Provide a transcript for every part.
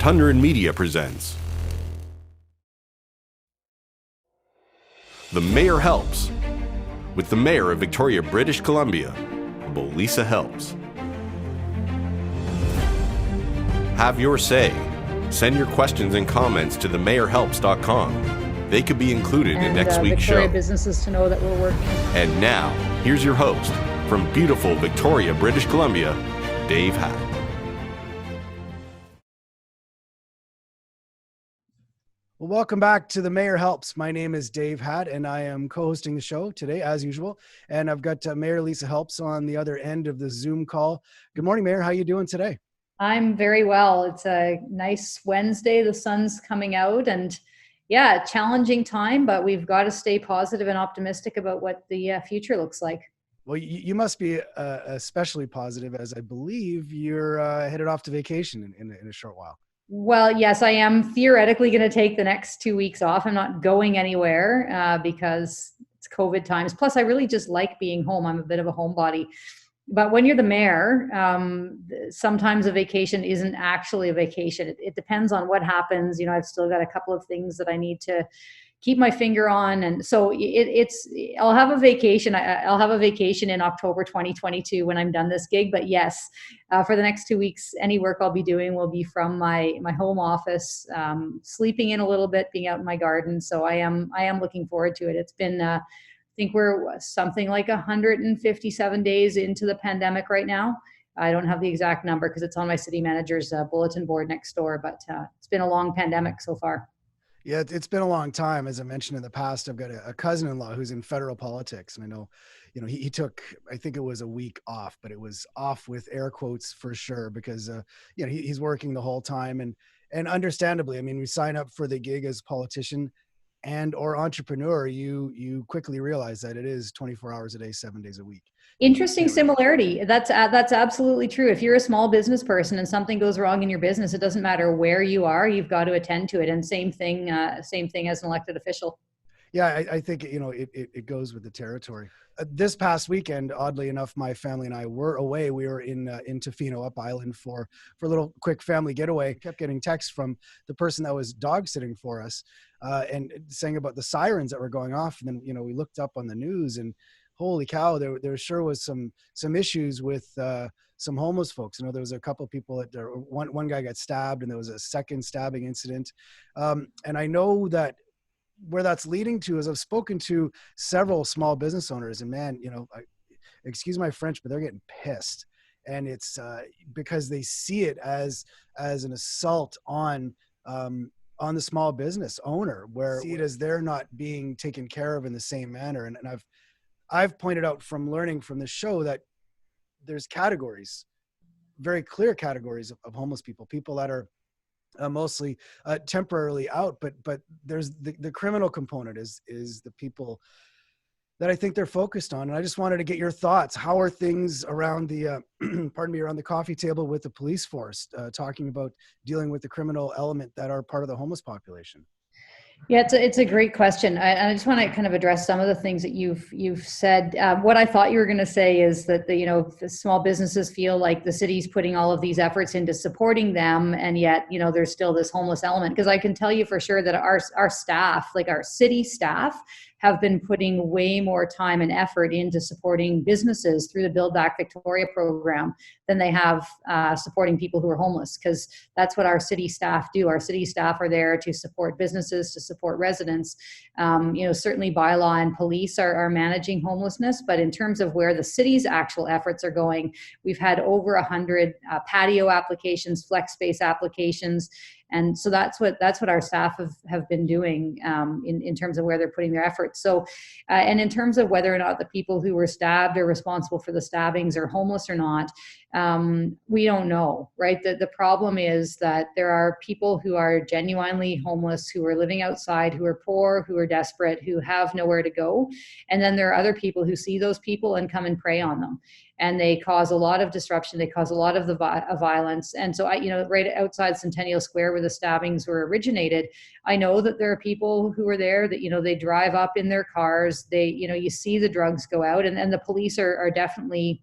Tundra Media presents The Mayor Helps, with the Mayor of Victoria, British Columbia, Lisa Helps. Have your say. Send your questions and comments to themayorhelps.com. They could be included in next week's Victoria show. Businesses to know that we're working. And now, here's your host, from beautiful Victoria, British Columbia, Dave Hatt. Well, welcome back to The Mayor Helps. My name is Dave Hatt, and I am co-hosting the show today, as usual. And I've got Mayor Lisa Helps on the other end of the Zoom call. Good morning, Mayor. How are you doing today? I'm very well. It's a nice Wednesday. The sun's coming out, and yeah, challenging time, but we've got to stay positive and optimistic about what the future looks like. Well, you must be especially positive, as I believe you're headed off to vacation in a short while. Well, yes, I am theoretically going to take the next 2 weeks off. I'm not going anywhere because it's COVID times. Plus, I really just like being home. I'm a bit of a homebody. But when you're the mayor, sometimes a vacation isn't actually a vacation. It depends on what happens. You know, I've still got a couple of things that I need to keep my finger on. And so I'll have a vacation. I'll have a vacation in October 2022 when I'm done this gig. But yes, for the next 2 weeks, any work I'll be doing will be from my home office, sleeping in a little bit, being out in my garden. So I am looking forward to it. It's been, I think we're something like 157 days into the pandemic right now. I don't have the exact number because it's on my city manager's bulletin board next door, but it's been a long pandemic so far. Yeah, it's been a long time. As I mentioned in the past, I've got a cousin-in-law who's in federal politics. And I know, he took, I think it was a week off, but it was off with air quotes for sure, because, he's working the whole time. And understandably, I mean, we sign up for the gig as politician and or entrepreneur, you quickly realize that it is 24 hours a day, 7 days a week. Interesting similarity. That's absolutely true. If you're a small business person and something goes wrong in your business, it doesn't matter where you are, you've got to attend to it. And same thing as an elected official. Yeah, I think, it goes with the territory. This past weekend, oddly enough, my family and I were away. We were in Tofino, up island for a little quick family getaway. Kept getting texts from the person that was dog sitting for us and saying about the sirens that were going off. And then, we looked up on the news and holy cow, there sure was some issues with some homeless folks. There was a couple of people one guy got stabbed, and there was a second stabbing incident. And I know that where that's leading to is I've spoken to several small business owners, and man, excuse my French, but they're getting pissed. And it's because they see it as an assault on the small business owner, where see it as they're not being taken care of in the same manner. And I've pointed out from learning from this show that there's categories, very clear categories of homeless people that are mostly temporarily out, but there's the criminal component is the people that I think they're focused on. And I just wanted to get your thoughts. How are things around the around the coffee table with the police force, talking about dealing with the criminal element that are part of the homeless population? Yeah, it's a great question. I just want to kind of address some of the things that you've said. What I thought you were going to say is that the small businesses feel like the city's putting all of these efforts into supporting them, and yet there's still this homeless element. Because I can tell you for sure that our staff, like our city staff, have been putting way more time and effort into supporting businesses through the Build Back Victoria program than they have supporting people who are homeless, because that's what our city staff do. Our city staff are there to support businesses, to support residents. Certainly bylaw and police are managing homelessness, but in terms of where the city's actual efforts are going, we've had over 100 patio applications, flex space applications. And so that's what our staff have been doing in terms of where they're putting their efforts. So, and in terms of whether or not the people who were stabbed are responsible for the stabbings are homeless or not, we don't know, right? The problem is that there are people who are genuinely homeless, who are living outside, who are poor, who are desperate, who have nowhere to go. And then there are other people who see those people and come and prey on them. And they cause a lot of disruption. They cause a lot of the violence. And so, right outside Centennial Square where the stabbings were originated, I know that there are people who are there that, they drive up in their cars. They, you see the drugs go out, and the police are definitely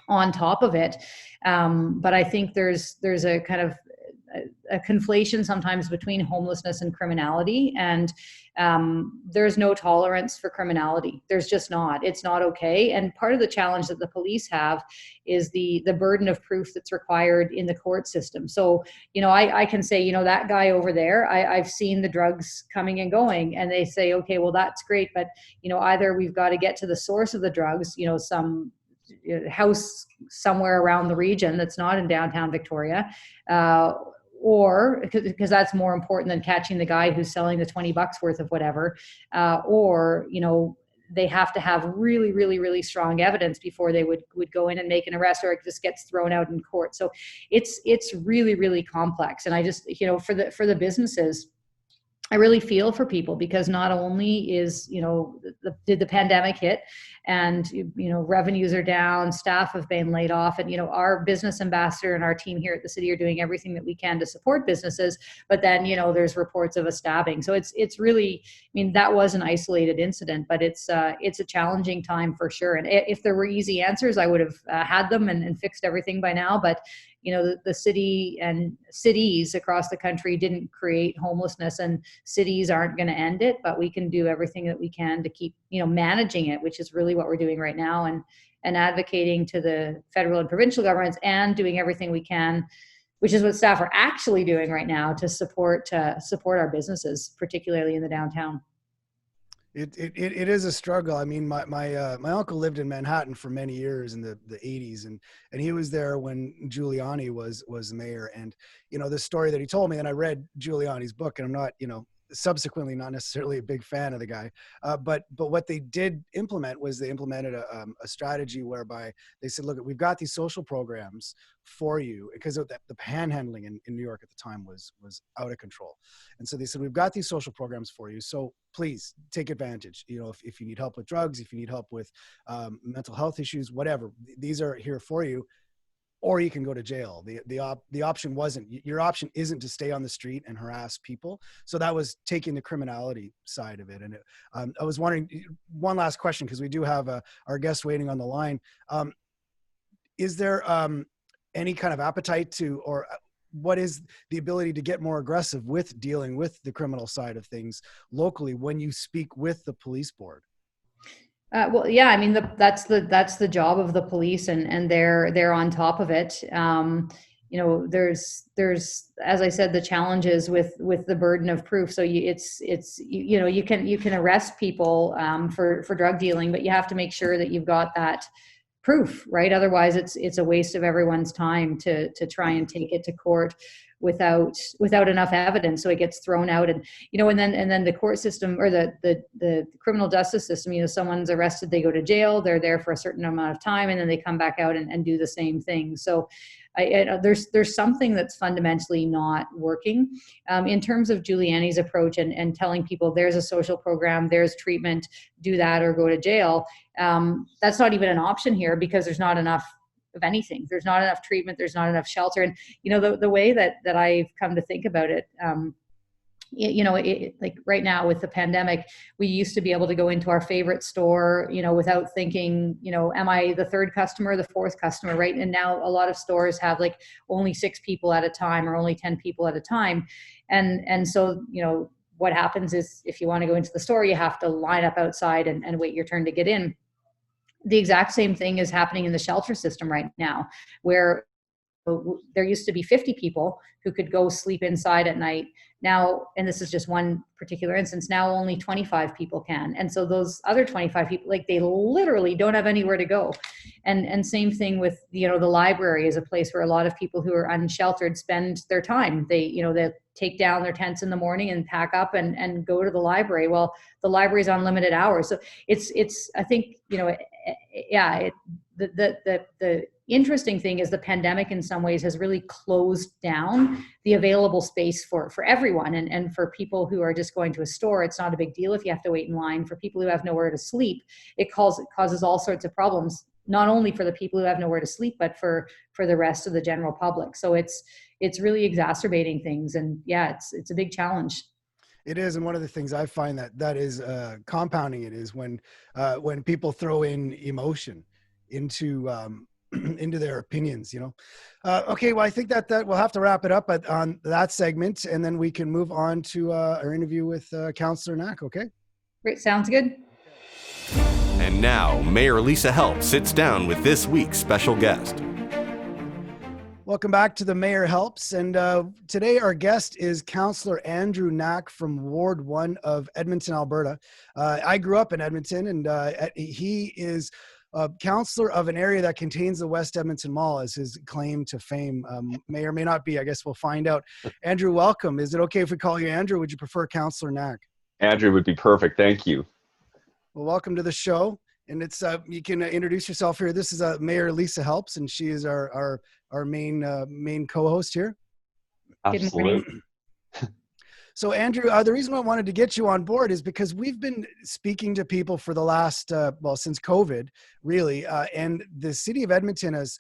on top of it. But I think there's a kind of a conflation sometimes between homelessness and criminality, and there's no tolerance for criminality. There's just not. It's not okay. And part of the challenge that the police have is the burden of proof that's required in the court system. So, I can say, that guy over there, I've seen the drugs coming and going, and they say, okay, well, that's great, but either we've got to get to the source of the drugs, some house somewhere around the region that's not in downtown Victoria, or because that's more important than catching the guy who's selling the $20 worth of whatever, or they have to have really, really, really strong evidence before they would go in and make an arrest, or it just gets thrown out in court. So it's really, really complex. And I just, for the businesses, I really feel for people, because not only is, did the pandemic hit, and, revenues are down, staff have been laid off, and, our business ambassador and our team here at the city are doing everything that we can to support businesses. But then, there's reports of a stabbing. So it's really, that was an isolated incident, but it's a challenging time for sure. And if there were easy answers, I would have had them and fixed everything by now. But the city and cities across the country didn't create homelessness, and cities aren't going to end it, but we can do everything that we can to keep, managing it, which is really what we're doing right now, and advocating to the federal and provincial governments, and doing everything we can, which is what staff are actually doing right now, to support our businesses, particularly in the downtown. It is a struggle. I mean, my uncle lived in Manhattan for many years in the 80s, and he was there when Giuliani was mayor. And the story that he told me, and I read Giuliani's book, and I'm not subsequently not necessarily a big fan of the guy, but what they did implement was they implemented a strategy whereby they said, look, we've got these social programs for you, because of the panhandling in New York at the time was out of control. And so they said, we've got these social programs for you, so please take advantage. If you need help with drugs, if you need help with mental health issues, whatever, these are here for you. Or you can go to jail. The option wasn't, your option isn't to stay on the street and harass people. So that was taking the criminality side of it. And I was wondering, one last question, because we do have our guest waiting on the line. Is there any kind of appetite or what is the ability to get more aggressive with dealing with the criminal side of things locally when you speak with the police board? Well, yeah, that's the job of the police, and they're on top of it. There's, as I said, the challenges with the burden of proof. So you can arrest people for drug dealing, but you have to make sure that you've got that proof, right? Otherwise, it's a waste of everyone's time to try and take it to court without enough evidence, so it gets thrown out. And and then the court system, or the criminal justice system, someone's arrested, they go to jail, they're there for a certain amount of time, and then they come back out and do the same thing. So there's something that's fundamentally not working in terms of Giuliani's approach, and telling people there's a social program, there's treatment, do that or go to jail. That's not even an option here, because there's not enough of anything. There's not enough treatment, there's not enough shelter. And the way that I've come to think about it, like right now with the pandemic, we used to be able to go into our favorite store, without thinking, am I the third customer, the fourth customer, right? And now a lot of stores have like only 6 people at a time, or only 10 people at a time. And so, what happens is, if you want to go into the store, you have to line up outside and wait your turn to get in. The exact same thing is happening in the shelter system right now, where there used to be 50 people who could go sleep inside at night. Now, and this is just one particular instance, now only 25 people can. And so those other 25 people, like, they literally don't have anywhere to go. And same thing with, the library is a place where a lot of people who are unsheltered spend their time. They take down their tents in the morning and pack up and go to the library. Well, the library is on limited hours. So it's I think, the interesting thing is the pandemic in some ways has really closed down the available space for everyone. And for people who are just going to a store, it's not a big deal if you have to wait in line. For people who have nowhere to sleep, it causes all sorts of problems, not only for the people who have nowhere to sleep, but for the rest of the general public. So it's really exacerbating things. And yeah, it's a big challenge. It is, and one of the things I find that is compounding it is when people throw in emotion into into their opinions, Okay, well, I think that we'll have to wrap it up on that segment, and then we can move on to our interview with Councillor Knack, okay? Great, sounds good. And now, Mayor Lisa Help sits down with this week's special guest. Welcome back to the Mayor Helps, and today our guest is Councillor Andrew Knack from Ward 1 of Edmonton, Alberta. I grew up in Edmonton, and he is a councillor of an area that contains the West Edmonton Mall as his claim to fame. May or may not be, I guess we'll find out. Andrew, welcome. Is it okay if we call you Andrew? Would you prefer Councillor Knack? Andrew would be perfect, thank you. Well, welcome to the show. And it's you can introduce yourself here. This is Mayor Lisa Helps, and she is our main co-host here. Absolutely. So Andrew, the reason I wanted to get you on board is because we've been speaking to people for the last, since COVID, really, and the city of Edmonton has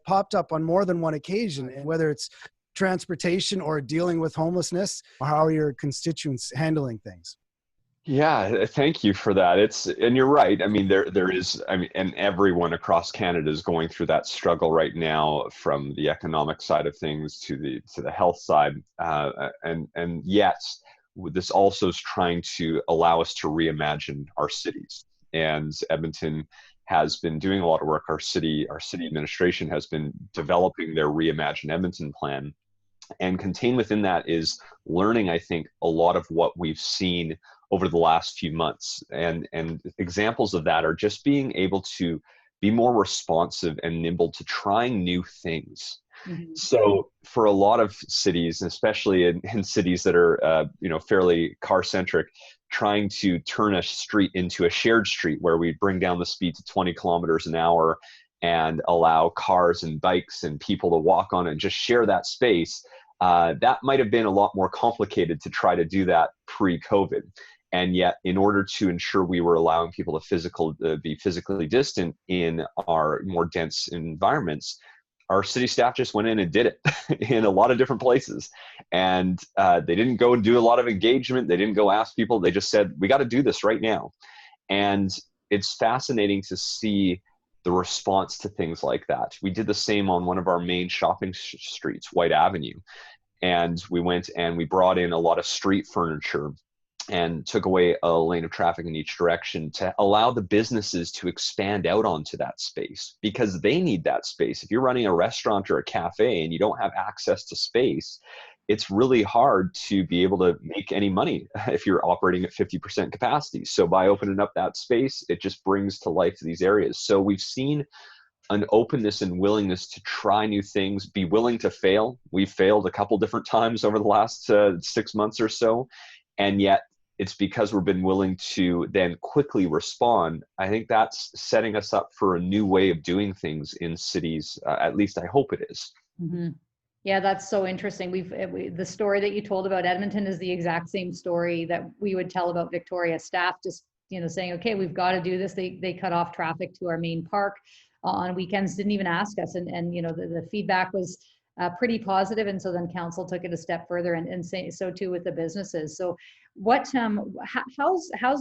popped up on more than one occasion, and whether it's transportation or dealing with homelessness. How are your constituents handling things? Yeah, thank you for that. And you're right. I mean, there is, and everyone across Canada is going through that struggle right now, from the economic side of things to the health side. And yet, this also is trying to allow us to reimagine our cities. And Edmonton has been doing a lot of work. Our city administration has been developing their Reimagine Edmonton plan. And contained within that is learning, I think, a lot of what we've seen over the last few months. And examples of that are just being able to be more responsive and nimble to trying new things. Mm-hmm. So for a lot of cities, especially in cities that are fairly car-centric, trying to turn a street into a shared street where we bring down the speed to 20 kilometers an hour and allow cars and bikes and people to walk on and just share that space, that might have been a lot more complicated to try to do that pre-COVID. And yet, in order to ensure we were allowing people to be physically distant in our more dense environments, our city staff just went in and did it in a lot of different places. And they didn't go and do a lot of engagement. They didn't go ask people. They just said, we got to do this right now. And it's fascinating to see the response to things like that. We did the same on one of our main shopping streets, White Avenue. And we went and we brought in a lot of street furniture and took away a lane of traffic in each direction to allow the businesses to expand out onto that space, because they need that space. If you're running a restaurant or a cafe and you don't have access to space, it's really hard to be able to make any money if you're operating at 50% capacity. So by opening up that space, it just brings to life these areas. So we've seen an openness and willingness to try new things, be willing to fail. We've failed a couple different times over the last 6 months or so. And yet it's because we've been willing to then quickly respond. I think that's setting us up for a new way of doing things in cities. At least I hope it is. Mm-hmm. Yeah, that's so interesting. The story that you told about Edmonton is the exact same story that we would tell about Victoria. Staff just, saying, okay, we've got to do this. They cut off traffic to our main park on weekends, didn't even ask us. And the feedback was pretty positive. And so then council took it a step further and say so too with the businesses. So how's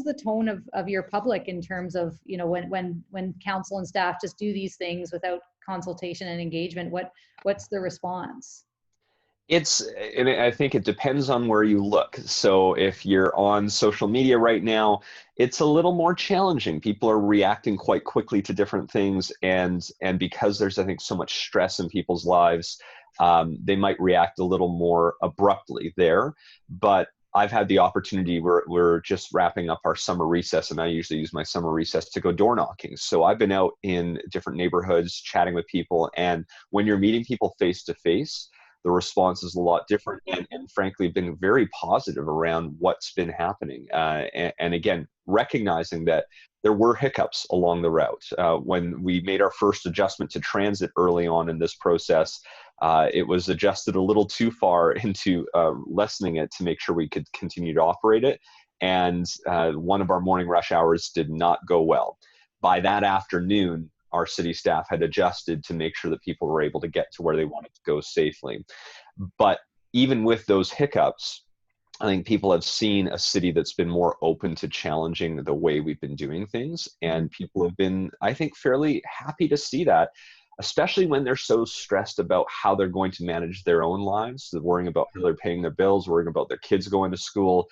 the tone of your public in terms of, when council and staff just do these things without consultation and engagement? What's the response? And I think it depends on where you look. So if you're on social media right now, it's a little more challenging. People are reacting quite quickly to different things. And because there's, I think, so much stress in people's lives, they might react a little more abruptly there. But I've had the opportunity, we're just wrapping up our summer recess, and I usually use my summer recess to go door knocking. So I've been out in different neighborhoods chatting with people, and when you're meeting people face to face, the response is a lot different, and frankly been very positive around what's been happening. And again, recognizing that there were hiccups along the route. When we made our first adjustment to transit early on in this process, it was adjusted a little too far into lessening it to make sure we could continue to operate it. And one of our morning rush hours did not go well. By that afternoon, our city staff had adjusted to make sure that people were able to get to where they wanted to go safely. But even with those hiccups, I think people have seen a city that's been more open to challenging the way we've been doing things. And people have been, I think, fairly happy to see that. especially when they're so stressed about how they're going to manage their own lives, worrying about how they're paying their bills, worrying about their kids going to school.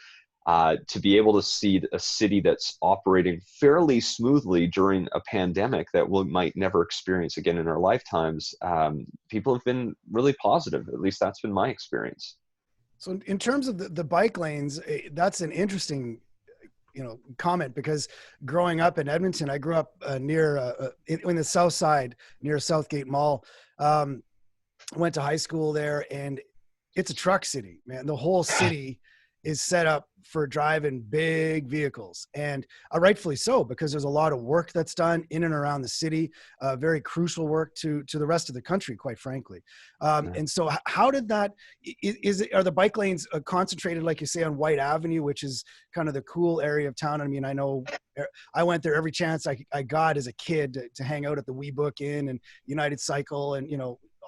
To be able to see a city that's operating fairly smoothly during a pandemic that we might never experience again in our lifetimes, people have been really positive. At least that's been my experience. So in terms of the bike lanes, that's an interesting, comment, because growing up in Edmonton, I grew up near in the South Side near Southgate Mall. Went to high school there, and it's a truck city, man. The whole city is set up for driving big vehicles, and rightfully so, because there's a lot of work that's done in and around the city, very crucial work to the rest of the country, quite frankly. And so how did that, are the bike lanes concentrated, like you say, on White Avenue, which is kind of the cool area of town? I mean, I know I went there every chance I got as a kid to hang out at the Wee Book Inn and United Cycle, and,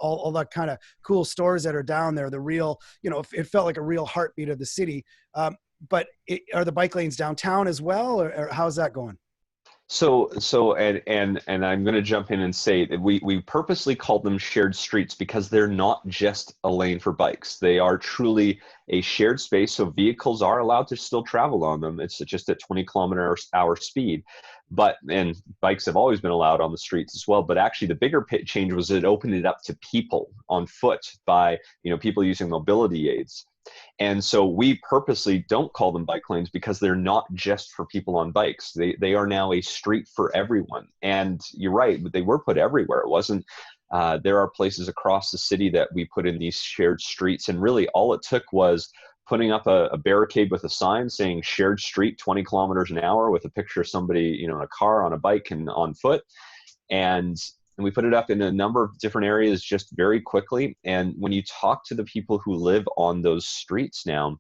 all that kind of cool stores that are down there. The real, it felt like a real heartbeat of the city. But are the bike lanes downtown as well, or how's that going? So and I'm going to jump in and say that we purposely called them shared streets because they're not just a lane for bikes. They are truly a shared space, so vehicles are allowed to still travel on them. It's just at 20-kilometer-hour speed. And bikes have always been allowed on the streets as well. But actually, the bigger change was it opened it up to people on foot by people using mobility aids. And so we purposely don't call them bike lanes because they're not just for people on bikes. They are now a street for everyone. And you're right, but they were put everywhere. It wasn't, there are places across the city that we put in these shared streets. And really all it took was putting up a barricade with a sign saying shared street 20 kilometers an hour with a picture of somebody, in a car, on a bike, and on foot. And we put it up in a number of different areas just very quickly. And when you talk to the people who live on those streets now,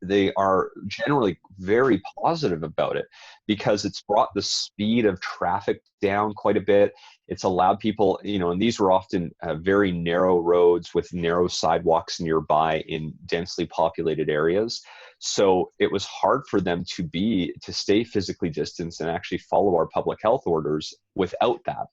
they are generally very positive about it because it's brought the speed of traffic down quite a bit. It's allowed people, and these were often very narrow roads with narrow sidewalks nearby in densely populated areas. So it was hard for them to stay physically distanced and actually follow our public health orders without that.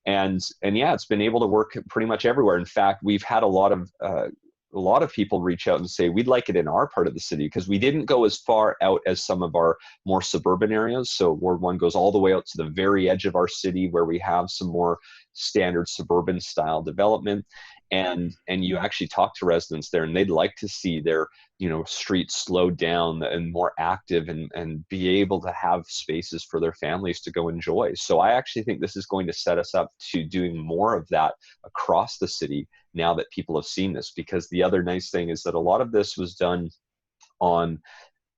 And yeah, it's been able to work pretty much everywhere. In fact, we've had a lot of people reach out and say, we'd like it in our part of the city, because we didn't go as far out as some of our more suburban areas. So Ward 1 goes all the way out to the very edge of our city where we have some more standard suburban style development. And you actually talk to residents there, and they'd like to see their streets slowed down and more active, and be able to have spaces for their families to go enjoy. So I actually think this is going to set us up to doing more of that across the city now that people have seen this, because the other nice thing is that a lot of this was done on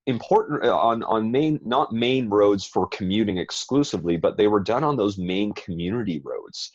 not main roads for commuting exclusively, but they were done on those main community roads.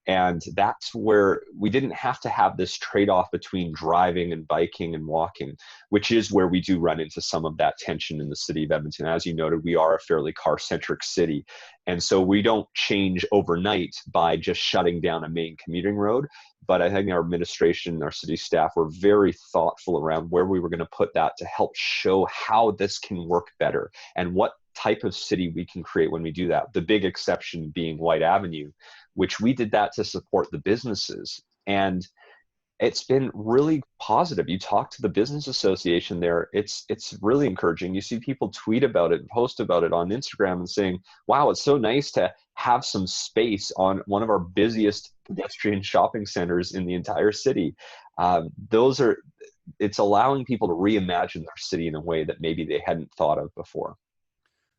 And that's where we didn't have to have this trade-off between driving and biking and walking, which is where we do run into some of that tension in the city of Edmonton. As you noted, we are a fairly car-centric city. And so we don't change overnight by just shutting down a main commuting road. But I think our administration, our city staff were very thoughtful around where we were going to put that to help show how this can work better and what type of city we can create when we do that. The big exception being White Avenue, which we did that to support the businesses. And it's been really positive. You talk to the business association there, it's really encouraging. You see people tweet about it, post about it on Instagram and saying, wow, it's so nice to have some space on one of our busiest pedestrian shopping centers in the entire city. It's allowing people to reimagine their city in a way that maybe they hadn't thought of before.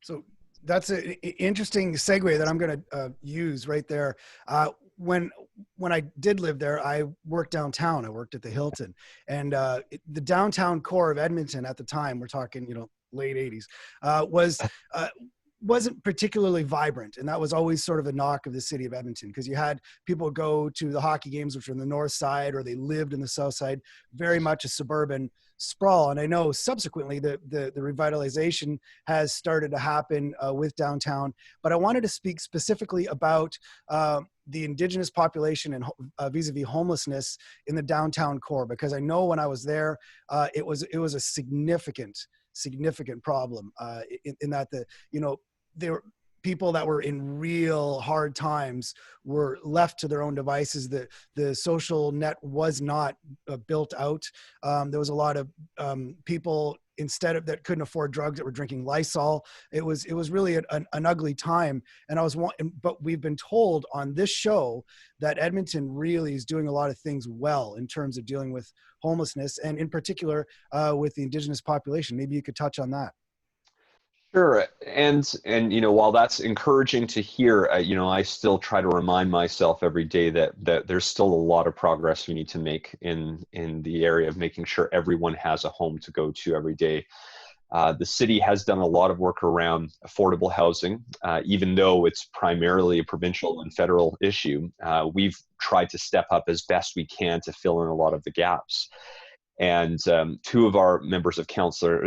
So that's an interesting segue that I'm going to use right there. When I did live there, I worked downtown. I worked at the Hilton, and the downtown core of Edmonton at the time, we're talking, late 80s, wasn't particularly vibrant. And that was always sort of a knock of the city of Edmonton, because you had people go to the hockey games, which were in the north side, or they lived in the south side, very much a suburban sprawl. And I know subsequently the revitalization has started to happen with downtown, but I wanted to speak specifically about the Indigenous population and vis-a-vis homelessness in the downtown core, because I know when I was there, it was a significant problem in that people that were in real hard times were left to their own devices. The social net was not built out. There was a lot of people that couldn't afford drugs that were drinking Lysol. It was really an ugly time. And but we've been told on this show that Edmonton really is doing a lot of things well in terms of dealing with homelessness, and in particular with the Indigenous population. Maybe you could touch on that. Sure, and while that's encouraging to hear, I still try to remind myself every day that there's still a lot of progress we need to make in the area of making sure everyone has a home to go to every day. The city has done a lot of work around affordable housing, even though it's primarily a provincial and federal issue. We've tried to step up as best we can to fill in a lot of the gaps. And two of our members of council,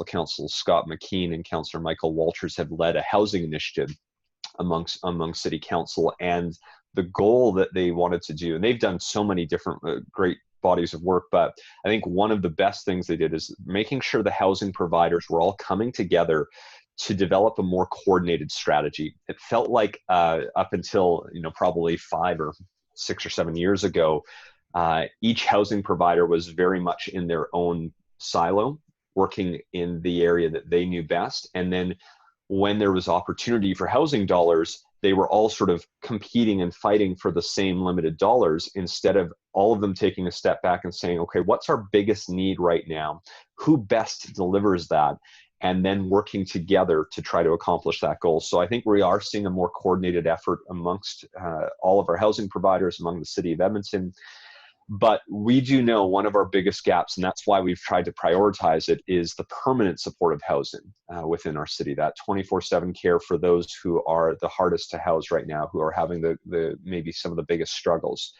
Council Scott McKean and Councillor Michael Walters, have led a housing initiative among city council. And the goal that they wanted to do, and they've done so many different great bodies of work, but I think one of the best things they did is making sure the housing providers were all coming together to develop a more coordinated strategy. It felt like up until probably 5 or 6 or 7 years ago, each housing provider was very much in their own silo, working in the area that they knew best. And then when there was opportunity for housing dollars, they were all sort of competing and fighting for the same limited dollars, instead of all of them taking a step back and saying, okay, what's our biggest need right now? Who best delivers that? And then working together to try to accomplish that goal. So I think we are seeing a more coordinated effort amongst all of our housing providers, among the city of Edmonton. But we do know one of our biggest gaps, and that's why we've tried to prioritize it, is the permanent supportive housing within our city, that 24/7 care for those who are the hardest to house right now, who are having the maybe some of the biggest struggles.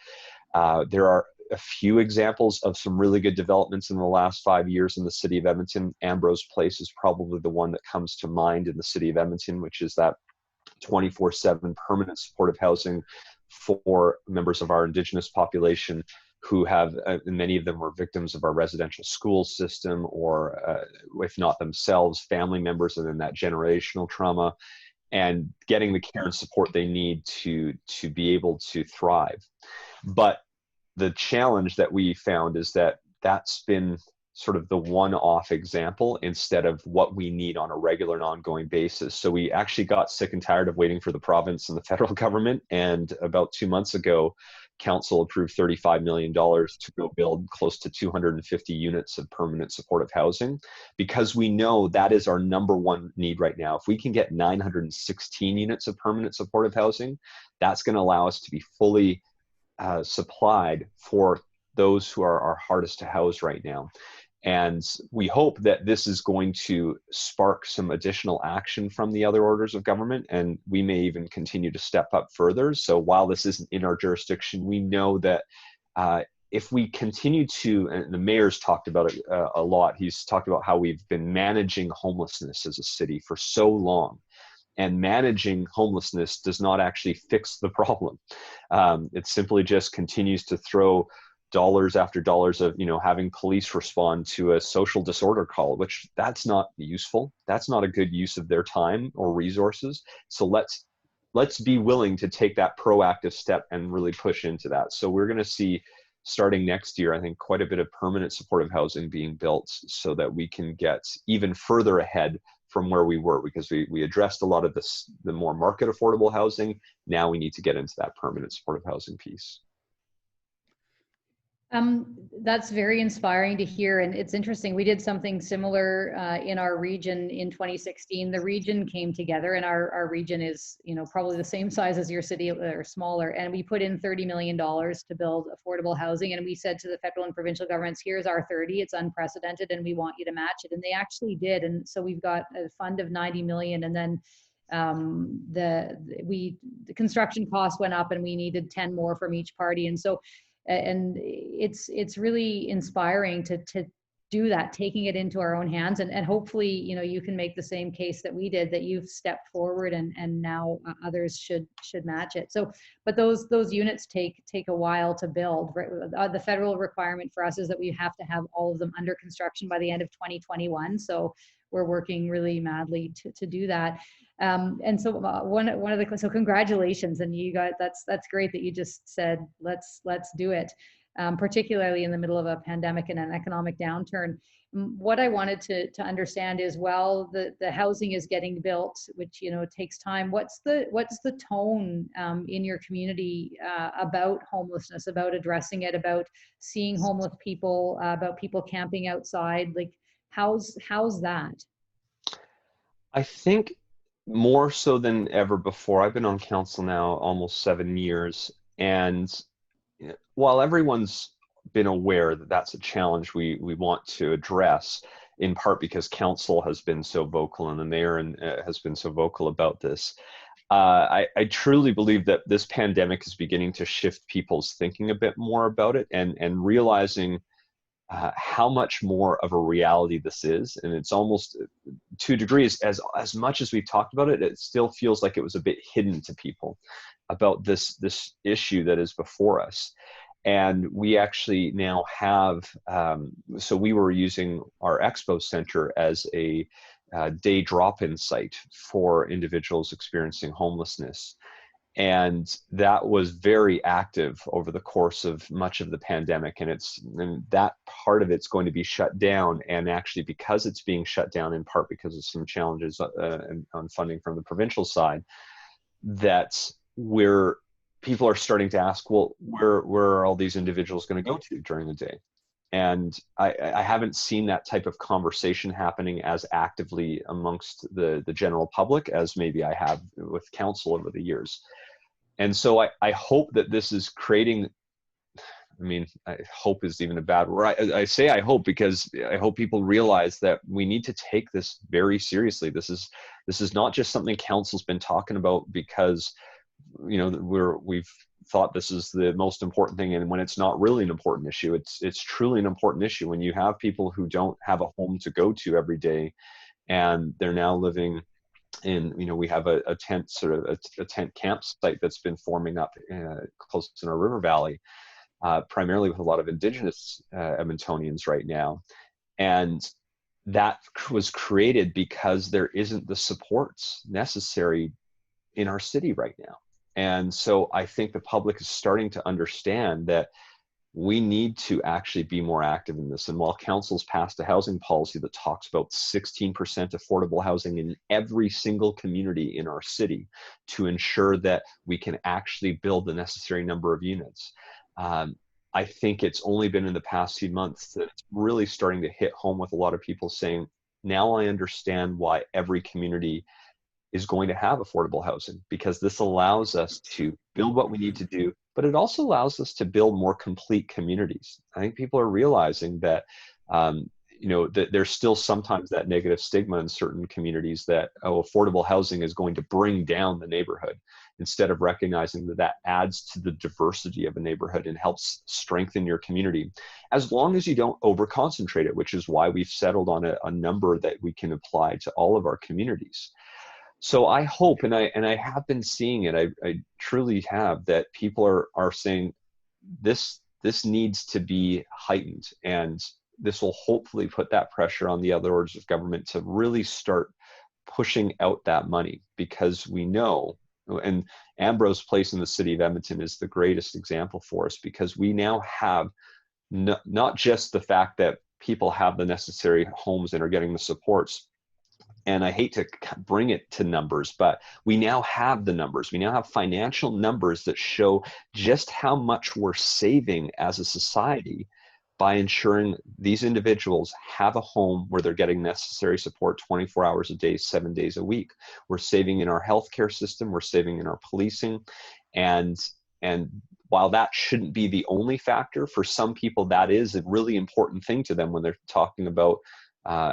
There are a few examples of some really good developments in the last 5 years in the city of Edmonton. Ambrose Place is probably the one that comes to mind in the city of Edmonton, which is that 24/7 permanent supportive housing for members of our Indigenous population who have, many of them were victims of our residential school system, or if not themselves, family members, and then that generational trauma, and getting the care and support they need to be able to thrive. But the challenge that we found is that that's been sort of the one-off example instead of what we need on a regular and ongoing basis. So we actually got sick and tired of waiting for the province and the federal government, and about 2 months ago, Council approved $35 million to go build close to 250 units of permanent supportive housing, because we know that is our number one need right now. If we can get 916 units of permanent supportive housing, that's going to allow us to be fully supplied for those who are our hardest to house right now. And we hope that this is going to spark some additional action from the other orders of government, and we may even continue to step up further. So while this isn't in our jurisdiction, we know that if we continue to, and the mayor's talked about it a lot, he's talked about how we've been managing homelessness as a city for so long. And managing homelessness does not actually fix the problem. It simply just continues to throw dollars after dollars of having police respond to a social disorder call, which that's not useful. That's not a good use of their time or resources. So let's be willing to take that proactive step and really push into that. So we're going to see, starting next year, I think, quite a bit of permanent supportive housing being built so that we can get even further ahead from where we were, because we addressed a lot of the more market affordable housing. Now we need to get into that permanent supportive housing piece. That's very inspiring to hear. And it's interesting. We did something similar in our region in 2016. The region came together, and our region is, probably the same size as your city or smaller. And we put in $30 million to build affordable housing. And we said to the federal and provincial governments, here's our 30, it's unprecedented, and we want you to match it. And they actually did. And so we've got a fund of 90 million. And then the construction costs went up, and we needed 10 more from each party. And so it's really inspiring to do that, taking it into our own hands, and hopefully you can make the same case that we did, that you've stepped forward, and now others should match it. So, but those units take a while to build. The federal requirement for us is that we have to have all of them under construction by the end of 2021. So we're working really madly to do that. And so one of the, so congratulations, and you got, that's great that you just said, let's do it, particularly in the middle of a pandemic and an economic downturn. What I wanted to understand is, well, the housing is getting built, which, you know, takes time. What's the tone in your community about homelessness, about addressing it, about seeing homeless people, about people camping outside? Like, how's that? I think more so than ever before. I've been on council now almost 7 years, and while everyone's been aware that that's a challenge we want to address, in part because council has been so vocal and the mayor has been so vocal about this, I truly believe that this pandemic is beginning to shift people's thinking a bit more about it, and realizing how much more of a reality this is. And it's almost, to degrees, as much as we've talked about it, it still feels like it was a bit hidden to people about this issue that is before us. And we actually now have, so we were using our expo center as a day drop-in site for individuals experiencing homelessness. And that was very active over the course of much of the pandemic. And that part of it's going to be shut down. And actually, because it's being shut down in part because of some challenges on funding from the provincial side, that's where people are starting to ask, well, where are all these individuals going to go to during the day? And I haven't seen that type of conversation happening as actively amongst the general public as maybe I have with council over the years. And so I hope that this is creating, I mean, hope is even a bad word. I say I hope because I hope people realize that we need to take this very seriously. This is not just something council's been talking about because, you know, we've thought this is the most important thing, and when it's not really an important issue, it's truly an important issue when you have people who don't have a home to go to every day, and they're now living in, you know, we have a tent, sort of a tent campsite that's been forming up close in our river valley, primarily with a lot of Indigenous Edmontonians right now. And that was created because there isn't the supports necessary in our city right now. And so I think the public is starting to understand that we need to actually be more active in this. And while council's passed a housing policy that talks about 16% affordable housing in every single community in our city to ensure that we can actually build the necessary number of units, I think it's only been in the past few months that it's really starting to hit home with a lot of people saying, now I understand why every community is going to have affordable housing, because this allows us to build what we need to do, but it also allows us to build more complete communities. I think people are realizing that, you know, that there's still sometimes that negative stigma in certain communities that, oh, affordable housing is going to bring down the neighborhood, instead of recognizing that that adds to the diversity of a neighborhood and helps strengthen your community, as long as you don't over-concentrate it, which is why we've settled on a number that we can apply to all of our communities. So I hope, and I have been seeing it, I truly have, that people are saying this needs to be heightened, and this will hopefully put that pressure on the other orders of government to really start pushing out that money, because we know, and Ambrose Place in the city of Edmonton is the greatest example for us, because we now have not just the fact that people have the necessary homes and are getting the supports, and I hate to bring it to numbers, but we now have the numbers. We now have financial numbers that show just how much we're saving as a society by ensuring these individuals have a home where they're getting necessary support 24 hours a day, 7 days a week. We're saving in our healthcare system, we're saving in our policing, and while that shouldn't be the only factor, for some people that is a really important thing to them when they're talking about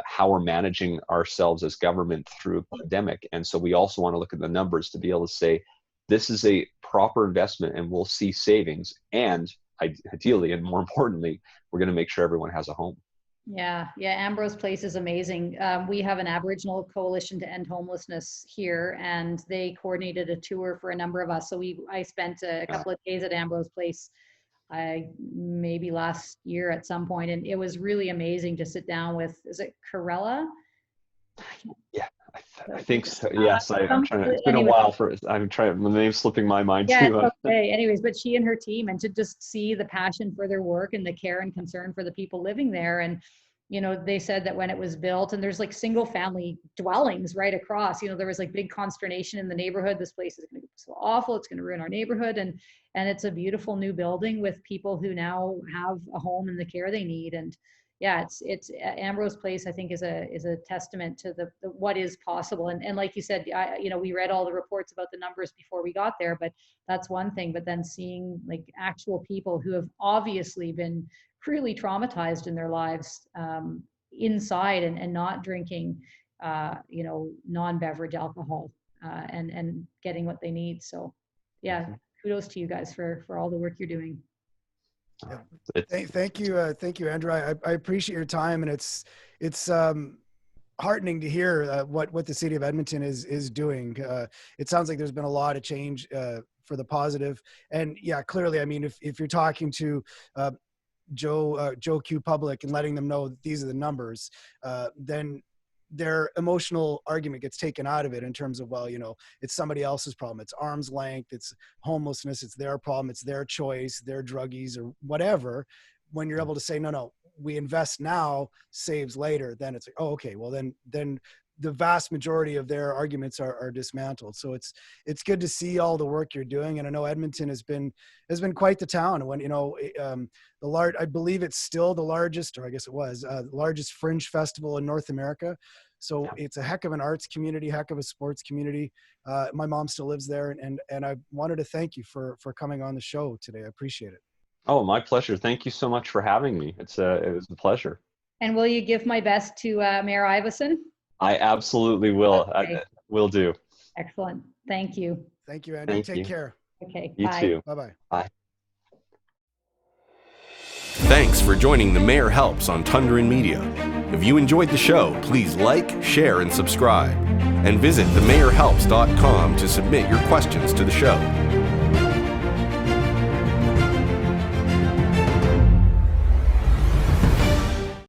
how we're managing ourselves as government through a pandemic. And so we also want to look at the numbers to be able to say, this is a proper investment and we'll see savings. And ideally, and more importantly, we're going to make sure everyone has a home. Yeah, Ambrose Place is amazing. We have an Aboriginal coalition to end homelessness here, and they coordinated a tour for a number of us. So I spent a couple of days at Ambrose Place maybe last year at some point, and it was really amazing to sit down with, is it Corella? Yeah, I think so. Yes, I'm trying to, it's been anyway. a while I'm trying, the name's slipping my mind Yeah, too. it's okay. Anyways, but she and her team, and to just see the passion for their work and the care and concern for the people living there. And, you know, they said that when it was built, and there's like single family dwellings right across, you know, there was like big consternation in the neighborhood. This place is going to be so awful. It's going to ruin our neighborhood. And it's a beautiful new building with people who now have a home and the care they need. And yeah, it's Ambrose Place, I think, is a testament to the what is possible. And like you said, you know, we read all the reports about the numbers before we got there, but that's one thing. But then seeing like actual people who have obviously been really traumatized in their lives, inside and not drinking, you know, non-beverage alcohol, and getting what they need. So yeah, kudos to you guys for all the work you're doing. Yeah. Thank you, Andrew. I appreciate your time, and it's heartening to hear what the city of Edmonton is doing. It sounds like there's been a lot of change for the positive, and yeah, clearly, I mean, if you're talking to Joe Q Public and letting them know that these are the numbers, then their emotional argument gets taken out of it in terms of, well, you know, it's somebody else's problem. It's arm's length, it's homelessness, it's their problem, it's their choice, their druggies or whatever. When you're able to say, no, we invest now, saves later, then it's like, oh, okay, well then the vast majority of their arguments are dismantled. So it's good to see all the work you're doing. And I know Edmonton has been quite the town. When, you know, I believe it's still the largest, or I guess it was, largest fringe festival in North America. So it's a heck of an arts community, heck of a sports community. My mom still lives there, and I wanted to thank you for coming on the show today. I appreciate it. Oh, my pleasure. Thank you so much for having me. It was a pleasure. And will you give my best to Mayor Iveson? I absolutely will. Okay. I will do. Excellent. Thank you. Thank you, Andrew. Take care. Okay. You bye. too. Bye-bye. Bye. Thanks for joining the Mayor Helps on Tundra Media. If you enjoyed the show, please like, share, and subscribe. And visit themayorhelps.com to submit your questions to the show.